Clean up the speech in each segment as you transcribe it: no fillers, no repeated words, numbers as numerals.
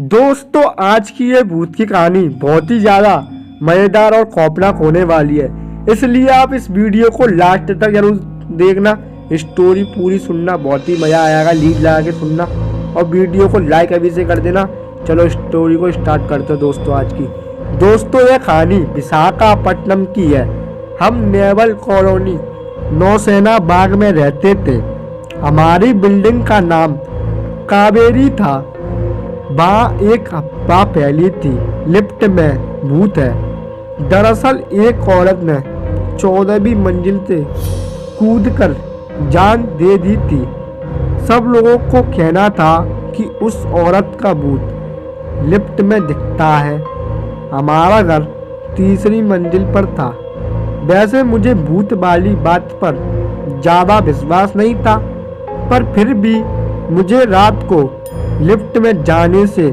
दोस्तों आज की ये भूत की कहानी बहुत ही ज़्यादा मज़ेदार और खौफनाक होने वाली है, इसलिए आप इस वीडियो को लास्ट तक जरूर देखना। स्टोरी पूरी सुनना, बहुत ही मज़ा आएगा। लीड लगा के सुनना और वीडियो को लाइक अभी से कर देना। चलो स्टोरी को स्टार्ट करते हैं दोस्तों आज की। दोस्तों यह कहानी विशाखापट्टनम की है। हम नेवल कॉलोनी नौसेना बाग में रहते थे। हमारी बिल्डिंग का नाम कावेरी था। वहाँ एक अफवाह फैली थी, लिफ्ट में भूत है। दरअसल एक औरत ने 14वीं मंजिल से कूदकर जान दे दी थी। सब लोगों को कहना था कि उस औरत का भूत लिफ्ट में दिखता है। हमारा घर तीसरी मंजिल पर था। वैसे मुझे भूत वाली बात पर ज़्यादा विश्वास नहीं था, पर फिर भी मुझे रात को लिफ्ट में जाने से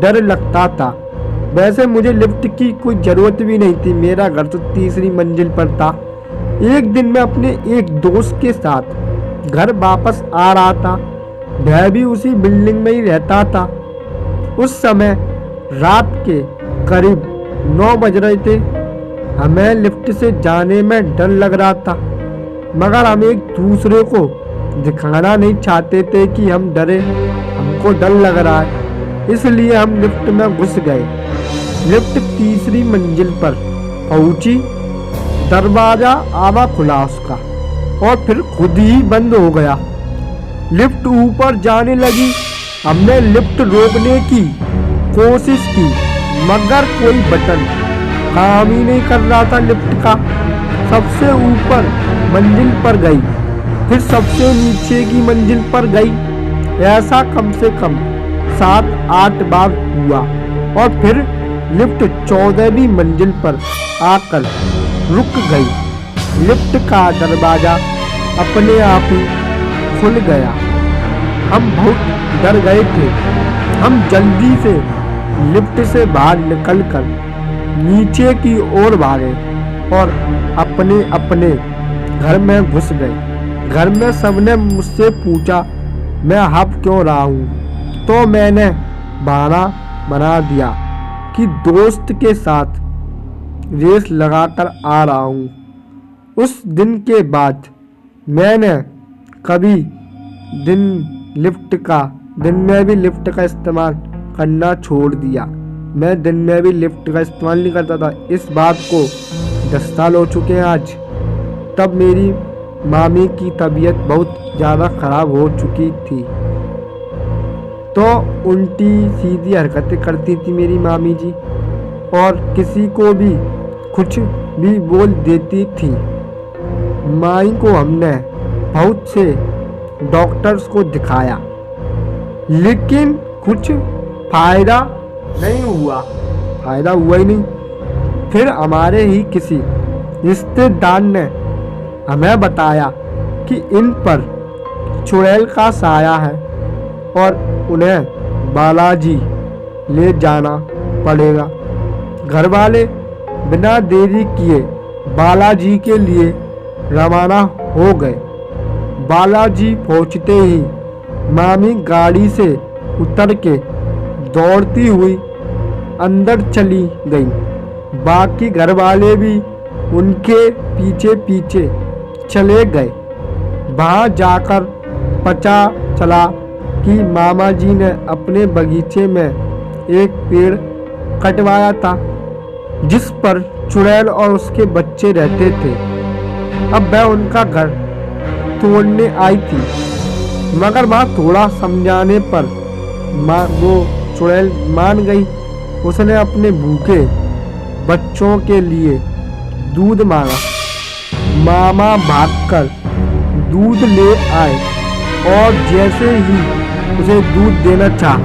डर लगता था। वैसे मुझे लिफ्ट की कोई ज़रूरत भी नहीं थी, मेरा घर तो तीसरी मंजिल पर था। एक दिन मैं अपने एक दोस्त के साथ घर वापस आ रहा था। वह भी उसी बिल्डिंग में ही रहता था। उस समय रात के करीब 9 बज रहे थे। हमें लिफ्ट से जाने में डर लग रहा था, मगर हम एक दूसरे को दिखाना नहीं चाहते थे कि हम डरे, हमको डर लग रहा है। इसलिए हम लिफ्ट में घुस गए। लिफ्ट तीसरी मंजिल पर पहुंची। दरवाजा आधा खुला उसका और फिर खुद ही बंद हो गया। लिफ्ट ऊपर जाने लगी। हमने लिफ्ट रोकने की कोशिश की, मगर कोई बटन काम ही नहीं कर रहा था लिफ्ट का। सबसे ऊपर मंजिल पर गई, फिर सबसे नीचे की मंजिल पर गई। ऐसा कम से कम 7-8 बार हुआ और फिर लिफ्ट 14वीं मंजिल पर आकर रुक गई। लिफ्ट का दरवाजा अपने आप ही खुल गया। हम बहुत डर गए थे। हम जल्दी से लिफ्ट से बाहर निकलकर नीचे की ओर भागे और अपने अपने घर में घुस गए। घर में सबने मुझसे पूछा मैं हँप क्यों रहा हूँ, तो मैंने बहाना बना दिया कि दोस्त के साथ रेस लगाकर आ रहा हूँ। उस दिन के बाद मैंने कभी दिन में भी लिफ्ट का इस्तेमाल करना छोड़ दिया। मैं दिन में भी लिफ्ट का इस्तेमाल नहीं करता था। इस बात को 10 साल हो चुके हैं आज। तब मेरी मामी की तबीयत बहुत ज़्यादा ख़राब हो चुकी थी, तो उल्टी सीधी हरकतें करती थी मेरी मामी जी, और किसी को भी कुछ भी बोल देती थी। माई को हमने बहुत से डॉक्टर्स को दिखाया, लेकिन कुछ फ़ायदा नहीं हुआ। फ़ायदा हुआ ही नहीं। फिर हमारे ही किसी रिश्तेदार ने हमें बताया कि इन पर चुड़ैल का साया है और उन्हें बालाजी ले जाना पड़ेगा। घर वाले बिना देरी किए बालाजी के लिए रवाना हो गए। बालाजी पहुंचते ही मामी गाड़ी से उतर के दौड़ती हुई अंदर चली गई। बाकी घर वाले भी उनके पीछे पीछे चले गए। वहाँ जाकर पता चला कि मामा जी ने अपने बगीचे में एक पेड़ कटवाया था, जिस पर चुड़ैल और उसके बच्चे रहते थे। अब वह उनका घर तोड़ने आई थी, मगर वहाँ थोड़ा समझाने पर वो चुड़ैल मान गई। उसने अपने भूखे बच्चों के लिए दूध मांगा। मामा भागकर दूध ले आए और जैसे ही उसे दूध देना चाहा,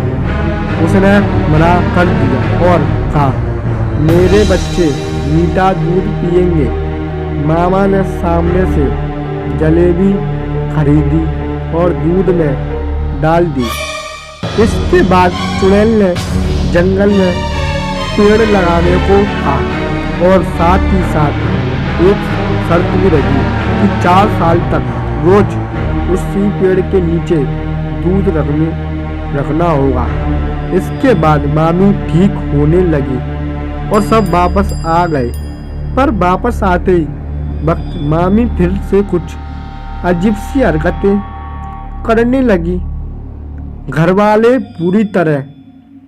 उसने मना कर दिया और कहा मेरे बच्चे मीठा दूध पिएंगे। मामा ने सामने से जलेबी खरीदी और दूध में डाल दी। इसके बाद चुड़ैल ने जंगल में पेड़ लगाने को कहा और साथ ही साथ एक शर्त भी रखी कि 4 साल तक रोज उसी पेड़ के नीचे दूध रखने रखना होगा। इसके बाद मामी ठीक होने लगी और सब वापस आ गए। पर वापस आते ही वक्त मामी फिर से कुछ अजीब सी हरकतें करने लगी। घर वाले पूरी तरह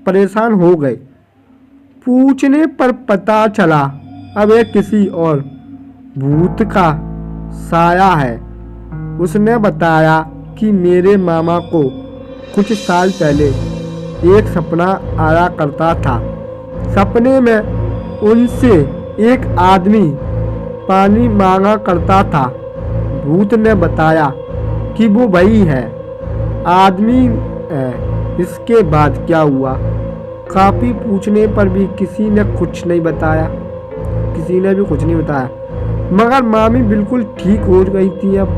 परेशान हो गए। पूछने पर पता चला अब यह किसी और भूत का साया है। उसने बताया कि मेरे मामा को कुछ साल पहले एक सपना आया करता था। सपने में उनसे एक आदमी पानी मांगा करता था। भूत ने बताया कि वो वही है, आदमी है। इसके बाद क्या हुआ? काफ़ी पूछने पर भी किसी ने भी कुछ नहीं बताया। मगर मामी बिल्कुल ठीक हो गई थी अब,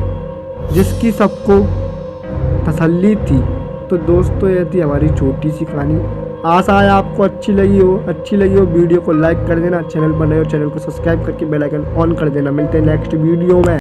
जिसकी सबको तसल्ली थी। तो दोस्तों, यह थी हमारी छोटी सी कहानी। आशा है आपको अच्छी लगी हो। वीडियो को लाइक कर देना, चैनल पर नए हो चैनल को सब्सक्राइब करके बेल आइकन ऑन कर देना। मिलते हैं नेक्स्ट वीडियो में।